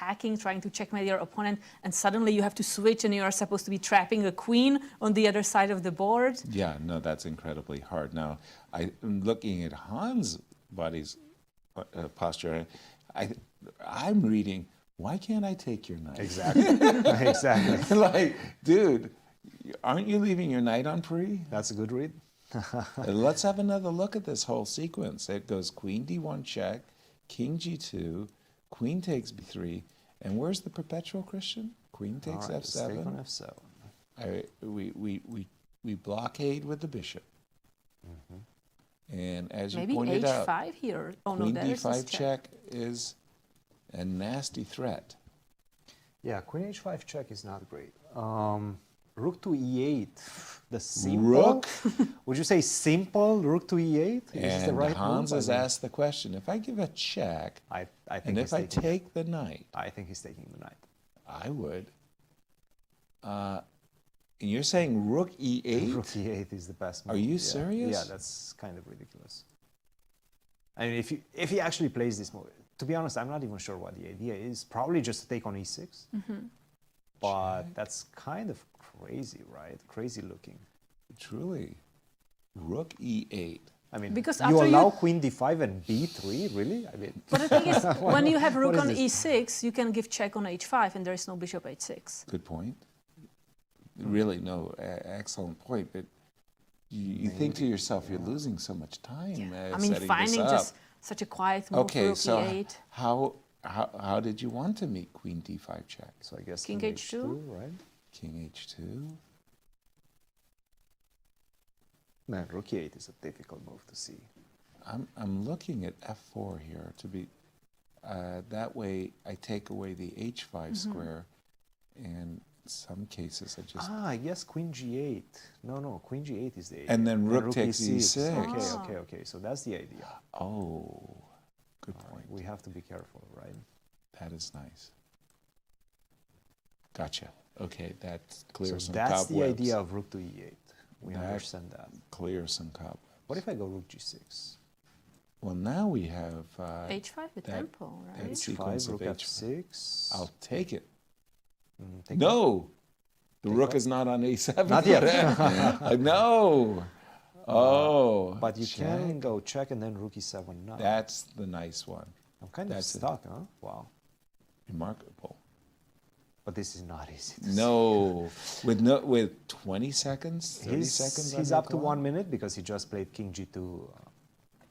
attacking, trying to checkmate your opponent, and suddenly you have to switch and you are supposed to be trapping a queen on the other side of the board. Yeah, no, that's incredibly hard. Now, I'm looking at Hans' body's posture. I'm reading, why can't I take your knight? Exactly. Exactly. Like, dude, aren't you leaving your knight on pre? That's a good read. Let's have another look at this whole sequence. It goes queen d1 check, king g2, queen takes b3, and where's the perpetual, Christian? Queen takes All right, f7. take on f7. We blockade with the bishop. And as Maybe you pointed h5 out, here. Oh queen no, there's this d5 check is a nasty threat. Yeah, queen h5 check is not great. Rook to e8, the simple. Rook. Would you say simple rook to e8? Is this the And right Hans move? has asked the question, if I give a check, I think and he's if I taking, take the knight, I think he's taking the knight. I would. And you're saying rook e8? Rook e8 is the best move. Are you Yeah. serious? Yeah, that's kind of ridiculous. I mean, if he actually plays this move, to be honest, I'm not even sure what the idea is. Probably just to take on e6. But that's kind of crazy, right? Crazy looking. Truly. Rook e8. I mean, Because you after allow queen d5 and b3, really? I mean, But the thing is, when you have rook is on this? e6, you can give check on h5, and there is no bishop h6. Good point. Really, no, excellent point. But you think to yourself, you're losing so much time I mean, setting finding this up. just such a quiet move, Okay, rook so e8. how did you want to meet queen d5 check? so I guess King h2? right? King h2. Man, rook e8 is a difficult move to see. I'm looking at f4 here to be that way I take away the h5 square, and in some cases I just I guess queen g8. No, queen g8 is the idea. and then rook takes e6. Okay. So that's the idea. Oh, good All point. right, we have to be careful, right? That is nice. Gotcha. Okay, that So clears some that's cobwebs. the idea of rook to e8. We That understand that. Clears some cobwebs. What if I go rook g6? Well, now we have h5 with that- tempo, right? that sequence h5, of rook h5. f6. I'll take it. Take No, the Take rook what? is not on a7. Not yet. No. Oh, But you check. can go check and then rook e7 now. That's the nice one. I'm kind of that's it. stuck, huh? Wow. Remarkable. But this is not easy to see. No, with 20 seconds, 30 seconds. on He's the up to clock? 1 minute because he just played king g2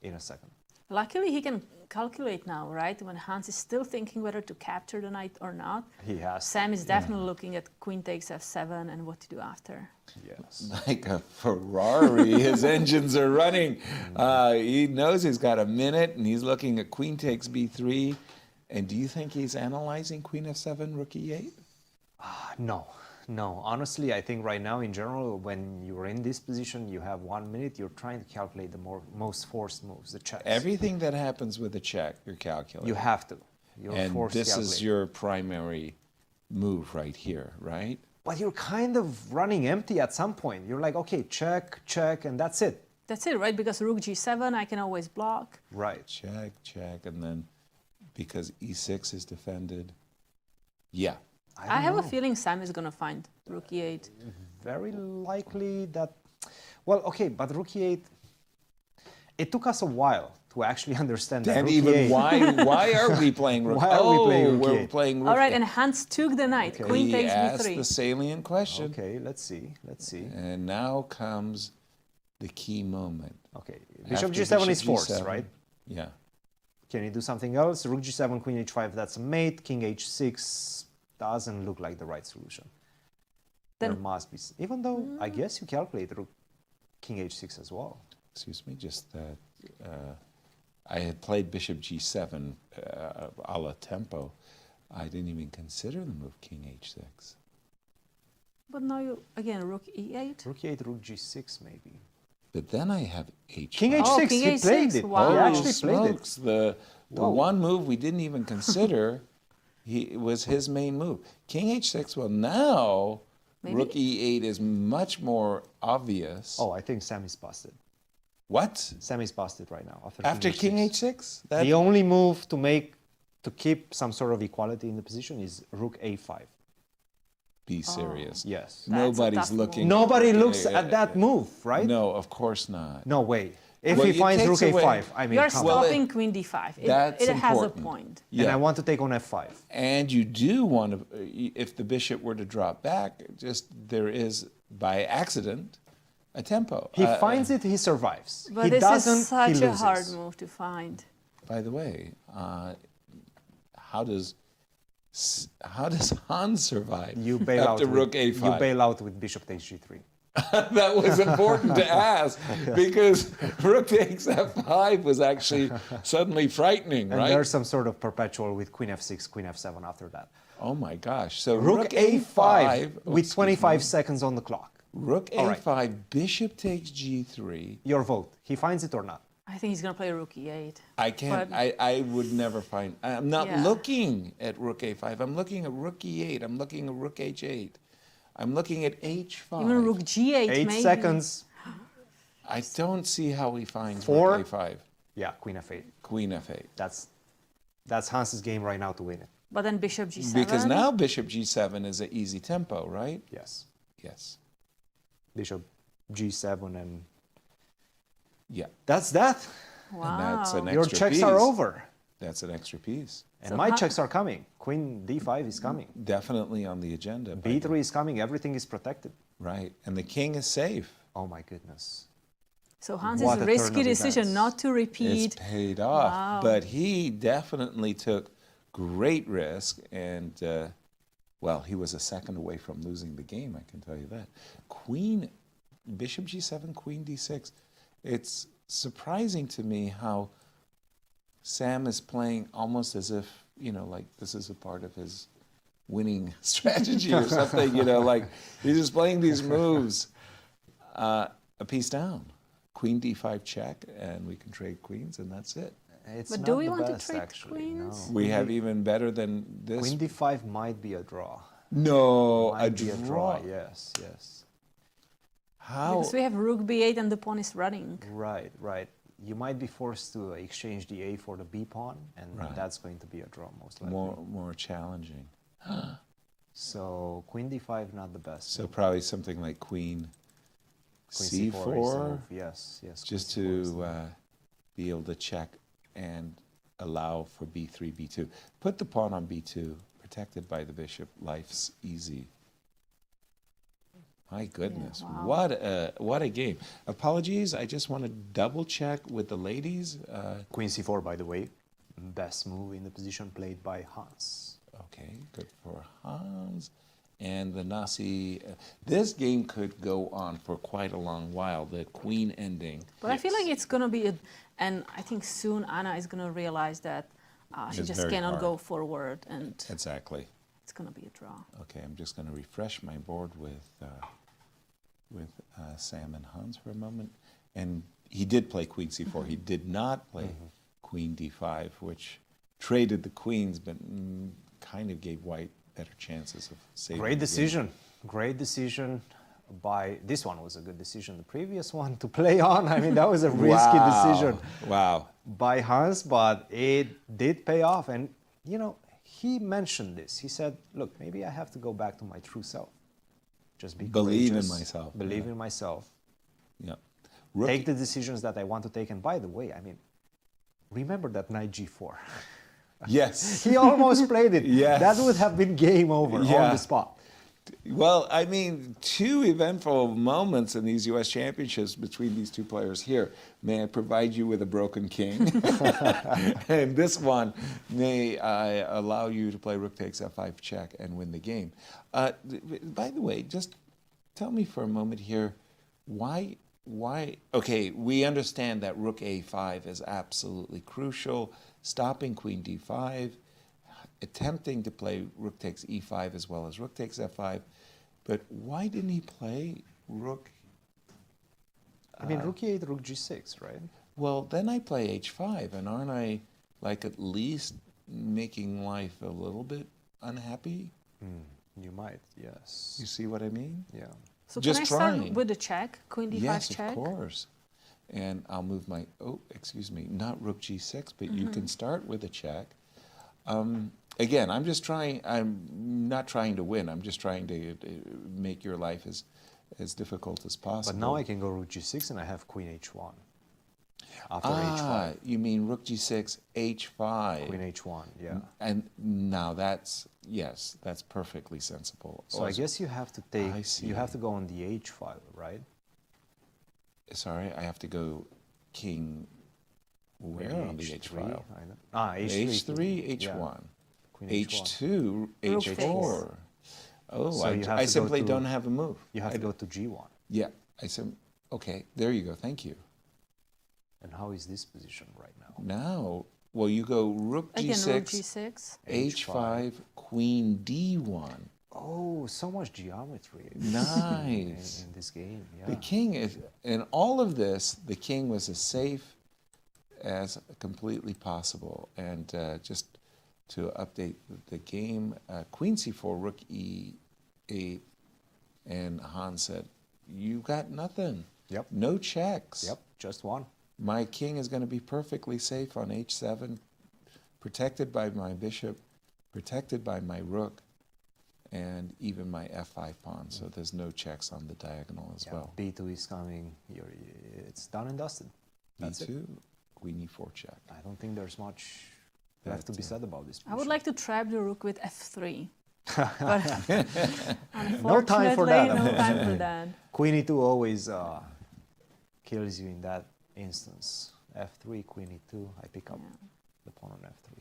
in a second. Luckily, he can calculate now, right? When Hans is still thinking whether to capture the knight or not, He has. Sam is definitely looking at queen takes f7 and what to do after. Yes. Like a Ferrari, his engines are running. He knows he's got a minute, and he's looking at queen takes b3. And do you think he's analyzing queen f7, rook e8? No. Honestly, I think right now, in general, when you're in this position, you have 1 minute, you're trying to calculate the most forced moves, the checks. Everything that happens with a check, you're calculating. You have to. You're and forced to this calculate. is your primary move right here, right? But you're kind of running empty at some point. You're like, okay, check, and that's it. That's it, right? Because rook g7, I can always block. Right. Check, and then because e6 is defended, yeah. I have a feeling Sam is going to find rook e8. Very likely that, well, okay, but rook e8, it took us a while to actually understand that And rook even e8. why are we playing rook? Why are we playing rook we're e8? playing rook. All right, and Hans took the knight. Okay. Queen he takes asked b3. the salient question. Okay, let's see. And now comes the key moment. Okay, bishop After g7 is bishop forced, G7, right? Yeah. Can you do something else? Rook g7, queen h5, that's a mate. King h6 doesn't look like the right solution. There Then- must be, even though I guess you calculate rook king h6 as well. Excuse me, just that I had played bishop g7 a la tempo. I didn't even consider the move king h6. But now you, again, rook e8. Rook e8, rook g6 maybe. But then I have h5. King h6, Oh, king he h6, played it. wow. He Holy actually played it. smokes, the Whoa. one move we didn't even consider was his main move. King h6, well now, Maybe- rook e8 is much more obvious. Oh, I think Sam is busted. What? Sam is busted right now. After king h6? That, The only move to keep some sort of equality in the position is rook a5. Be serious. Yes. That's a Nobody's tough move. looking. Nobody looks at that move, right? No, of course not. No way. If Well, he it finds rook takes away- a5, I mean, You're come on. stopping queen d5. That's It has a important. point. And Yeah. I want to take on f5. And you do want to, if the bishop were to drop back, just there is, by accident, a tempo. He finds it, he survives. But he this doesn't, is such he a loses. hard move to find. By the way, how does Hans survive You bail out. after rook with, a5? you bail out with bishop takes g3. That was important to ask because rook takes f5 was actually suddenly frightening, And right? there's some sort of perpetual with queen f6, queen f7 after that. Oh my gosh! So Rook a5 with 25 seconds on the clock. Rook All right. a5, bishop takes g3. Your vote. He finds it or not? I think he's going to play rook e8. I can't. But- I would never find. I'm not Yeah. looking at rook a5. I'm looking at rook e8. I'm looking at rook h8. I'm looking at h5. Even rook g8 8 maybe. seconds. I don't see how he finds 4. rook a5. Yeah, queen f8. Queen f8. That's Hans's game right now to win it. But then bishop g7. Because now bishop g7 is an easy tempo, right? Yes. Yes. Bishop g7 and Yeah. that's that. Wow. And that's an Your extra checks piece. are over. That's an extra piece. And So my how- checks are coming. Queen d5 is coming. Definitely on the agenda. by b3 is coming. Everything is protected. Right. And the king is safe. Oh my goodness. So Hans' What a turn risky of decision events. not to repeat. It's paid off. Wow. But he definitely took great risk. And, well, he was a second away from losing the game, I can tell you that. Bishop g7, queen d6. It's surprising to me how Sam is playing almost as if, like this is a part of his winning strategy or something, like he's just playing these moves. A piece down. Queen d5 check, and we can trade queens, and that's it. It's But not do we the want to best, trade actually. queens? No. We have even better than this. Queen d5 might be a draw. No, Might a be draw. Yes, yes. How? Because we have rook b8 and the pawn is running. Right, right. You might be forced to exchange the a for the b pawn, and Right. that's going to be a draw most likely. more challenging. So queen d5 not the best. So probably something like queen Queen c4, c4 is the move. Yes, yes. just queen c4 is the to move. be able to check and allow for b3, b2. Put the pawn on b2, protected by the bishop. Life's easy. My goodness, wow. what a game! Apologies, I just want to double check with the ladies. Queen c4, by the way, best move in the position played by Hans. Okay, good for Hans. And the Nasi, this game could go on for quite a long while, the queen ending. But I feel like it's going to be, and I think soon Anna is going to realize that she It's just very cannot hard. go forward, and Exactly. it's going to be a draw. Okay, I'm just going to refresh my board with Sam and Hans for a moment. And he did play queen c4. He did not play queen d5, which traded the queens, but kind of gave white better chances of saving Great the game. decision. Great decision by, this one was a good decision. The previous one to play on, I mean, that was a risky decision Wow. by Hans, but it did pay off. And, he mentioned this. He said, look, maybe I have to go back to my true self. Just be Believe in courageous, myself. Believe Yeah. in myself. Yeah. Take the decisions that I want to take. And by the way, I mean, remember that knight g4. Yes. He almost played it. Yes. That would have been game over on Yeah. the spot. Well, I mean, two eventful moments in these U.S. championships between these two players here. May I provide you with a broken king? And this one may allow you to play rook takes f5 check and win the game. By the way, just tell me for a moment here, why, okay, we understand that rook a5 is absolutely crucial, stopping queen d5, attempting to play rook takes e5 as well as rook takes f5, but why didn't he play rook? I mean, rook e8, rook g6, right? Well, then I play h5, and aren't I like at least making life a little bit unhappy? You might, yes. You see what I mean? Yeah. So Just can I start trying. with the check, queen d5 Yes, check? of course. And I'll move my, not rook g6, but you can start with a check. Again, I'm not trying to win. I'm just trying to make your life as difficult as possible. But now I can go rook g6 and I have queen h1 after h5. You mean rook g6, h5. Queen h1, yeah. And now that's perfectly sensible. So I guess you have to take, I see. you have to go on the h file, right? Sorry, I have to go king where Maybe on the h h3, file? I know. H3. h3, h1. Yeah. Queen H2, Rook H4. Oh, So you have I to simply go to- don't have a move. You have to go to g1. Yeah, okay, there you go, thank you. And how is this position right now? Now, well, you go rook Again, rook g6, g6. h5, queen d1. Oh, so much geometry Nice. in this game. Yeah. The king is, in all of this, the king was as safe as completely possible. And just to update the game, queen c4, rook e8, and Han said, you got nothing. Yep. No checks. Yep, just one. My king is going to be perfectly safe on h7, protected by my bishop, protected by my rook, and even my f5 pawn. So there's no checks on the diagonal as well. b2 is coming. It's done and dusted. That's it. b2, queen e4 check. I don't think there's much left to be said about this. I would like to trap the rook with f3. But No time for that. unfortunately, no time for that. Queen e2 always kills you in that instance. f3, queen e2. I pick up the pawn on f3.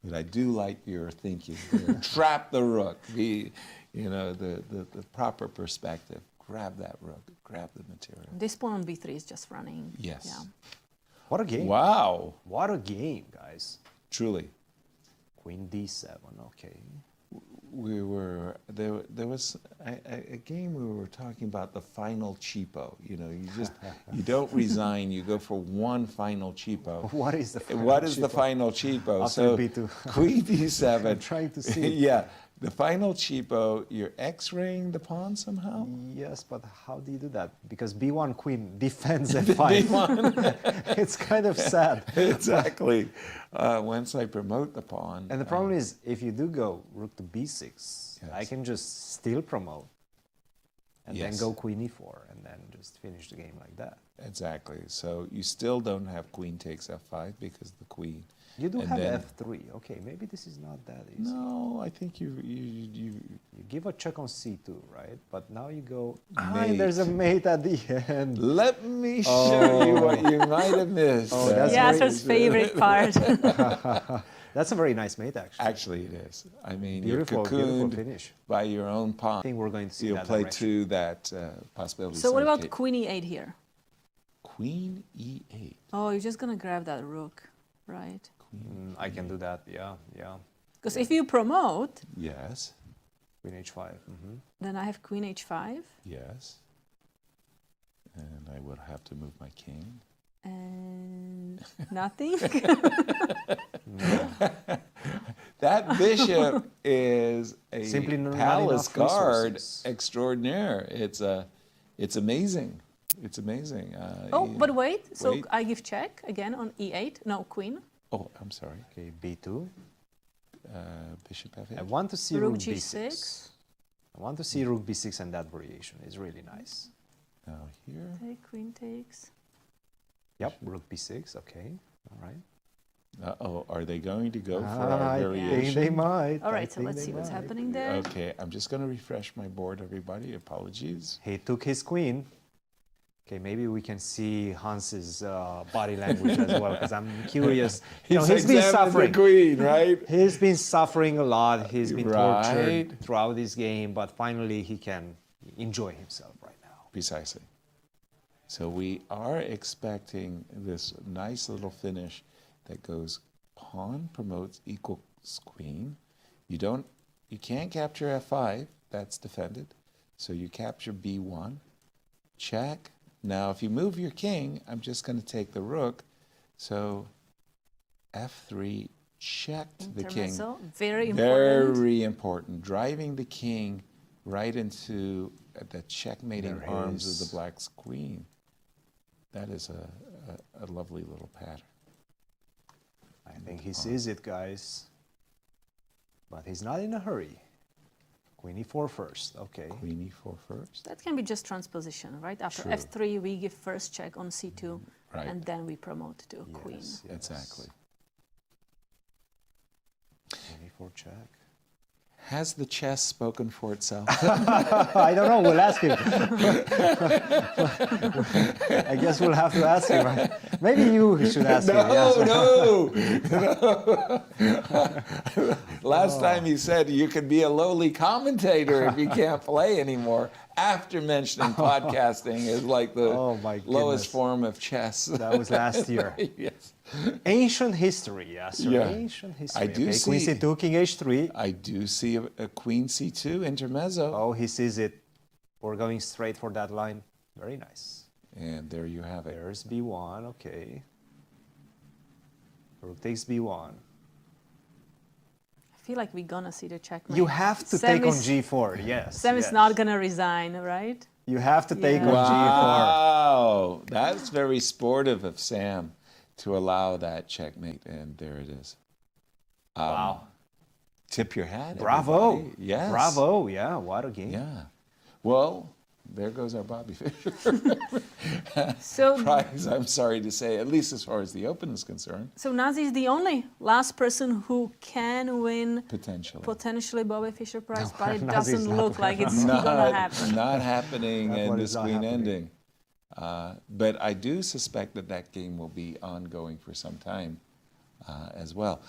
But I do like your thinking. Trap the rook. Be, the proper perspective. Grab that rook. Grab the material. This pawn on b3 is just running. Yes. Yeah. What a game. Wow. What a game, guys. Truly. Queen d7, okay. There was a game we were talking about the final cheapo. You don't resign, you go for one final cheapo. What is the final What is cheapo? the final cheapo? After So b2. queen d7. I'm trying to see. Yeah, the final cheapo, you're x-raying the pawn somehow? Yes, but how do you do that? Because b1 queen defends f5. It's kind of sad. Exactly. Once I promote the pawn. And the problem is, if you do go rook to b6, I Yes. can just still promote and Yes. then go queen e4 and then just finish the game like that. Exactly. So you still don't have queen takes f5 because the queen. You do And have then- f3. Okay, maybe this is not that easy. No, I think you You give a check on c2, right? But now you go, Mate. there's a mate at the end. Let me show you what you might have missed. Oh, that's Yasser's favorite part. That's a very nice mate, actually. Actually, it is. I mean, Beautiful, you're beautiful cocooned finish. by your own I pawn. think we're going to see You'll that play direction. to that possibility. So what about Okay. queen e8 here? Queen e8? Oh, you're just going to grab that rook, right? I can do that, yeah. Because if you promote, Yes, Queen h5. then I have queen h5 yes. And I would have to move my king. and nothing. That bishop is a Simply not palace enough guard resources. extraordinaire. It's amazing. It's amazing. Oh, yeah. but wait. So Wait. I give check again on e8. No, queen. Oh, I'm sorry. Okay, b2. Bishop I f8. want to see Rook rook g6. b6. I want to see rook b6 and that variation. It's really nice. Now here. Take, queen takes. Yep, rook b6. Okay, all right. Uh-oh, are they going to go for I a think they variation? might. All I right, so think let's they see what's might. happening there. Okay, I'm just going to refresh my board, everybody. Apologies. He took his queen. Okay, maybe we can see Hans's body language as well, because I'm curious. He's been examining suffering. the queen, right? He's been suffering a lot. He's been Right. tortured throughout this game, but finally he can enjoy himself right now. Precisely. So we are expecting this nice little finish that goes pawn promotes equals queen. You can't capture f5, that's defended. So you capture b1, check. Now if you move your king, I'm just going to take the rook. So f3 checked the king. Intermezzo, very important. Very important. Driving the king right into the checkmating There arms is- of the black's queen. That is a lovely little pattern. I think he sees it, guys. But he's not in a hurry. Queen e4 first, okay. Queen e4 first. That can be just transposition, right? After True. f3, we give first check on c2, Right. and then we promote to queen. Yes. Exactly. Queen e4 check. Has the chess spoken for itself? I don't know, we'll ask him. I guess we'll have to ask him. Right? Maybe you should ask him. Yes. No. Last time he said you could be a lowly commentator if you can't play anymore. After mentioning podcasting is like the Oh my lowest goodness. form of chess. That was last year. Yes. Ancient history, yes, sir. Yeah. Ancient history. I do okay, see- Queen c2, king h3. I do see a queen c2 intermezzo. Oh, he sees it. We're going straight for that line. Very nice. And there you have it. There's b1, okay. Rook takes b1. I feel like we're gonna see the checkmate. You have to Sam take on is- g4, yes. Sam yes. is not gonna resign, right? You have to take Yeah. on g4. Wow, that's very sportive of Sam to allow that checkmate, and there it is. Wow. Tip your hat. Bravo. everybody. Yes. Bravo, yeah, what a game. Yeah. Well, there goes our Bobby Fischer So, prize, I'm sorry to say, at least as far as the Open is concerned, so Nazi is the only last person who can win potentially. Bobby Fischer prize, but it Nazi is doesn't not look like it's gonna happen. Not happening That in one this is not queen happening. ending. But I do suspect that that game will be ongoing for some time as well.